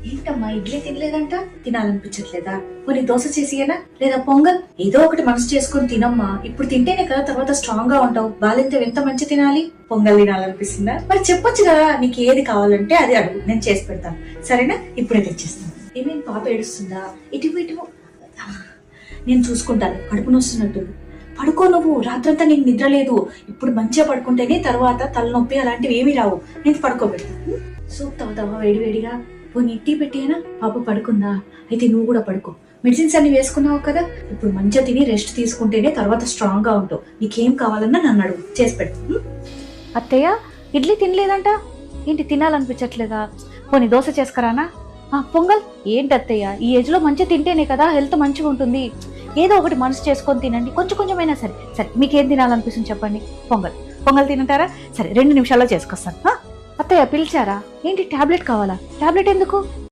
ఏంటమ్మా ఇడ్లీ తినలేదంట? తినాలనిపించట్లేదా? కొన్ని దోశ చేసియనా లేదా పొంగల్? ఏదో ఒకటి మనసు చేసుకుని తినమ్మా. ఇప్పుడు తింటేనే కదా తర్వాత స్ట్రాంగ్ గా ఉంటావు. బాలింత ఎంత మంచి తినాలి. పొంగల్ తినాలనిపిస్తుందా? మరి చెప్పొచ్చు కదా, నీకు ఏది కావాలంటే అది అడుగు, నేను చేసి పెడతాను. సరేనా? ఇప్పుడే తెచ్చేస్తాను. ఏమేమి పాప ఏడుస్తుందా? ఇటు ఇటు నేను చూసుకుంటాను. కడుపు నొస్తున్నట్టు పడుకో. నువ్వు రాత్రంతా నీకు నిద్ర లేదు. ఇప్పుడు మంచిగా పడుకుంటేనే తర్వాత తలనొప్పి అలాంటివి ఏమీ రావు. నేను పడుకోబెడతాను. సూప్ తాగుతావా వేడివేడిగా? పోనీ టీ పెట్టేనా? పాప పడుకుందా? అయితే నువ్వు కూడా పడుకో. మెడిసిన్స్ అన్ని వేసుకున్నావు కదా. ఇప్పుడు మంచిగా తిని రెస్ట్ తీసుకుంటేనే తర్వాత స్ట్రాంగ్ గా ఉంటావు. నీకేం కావాలన్నా నన్ను అడుగు, చేసి పెట్టు. అత్తయ్య ఇడ్లీ తినలేదంట? ఏంటి తినాలనిపించట్లేదా? పోనీ దోశ చేసుకురానా? పొంగల్ ఏంటి అత్తయ్య, ఈ ఏజ్ లో మంచిగా తింటేనే కదా హెల్త్ మంచిగా ఉంటుంది. ఏదో ఒకటి మనసు చేసుకొని తినండి, కొంచెం కొంచెమైనా సరే. సరే మీకేం తినాలనిపిస్తుంది చెప్పండి. పొంగల్ తింటారా? సరే 2 నిమిషాల్లో చేసుకొస్తాను. అత్తయ్య పిలిచారా? ఏంటి టాబ్లెట్ కావాలా? టాబ్లెట్ ఎందుకు?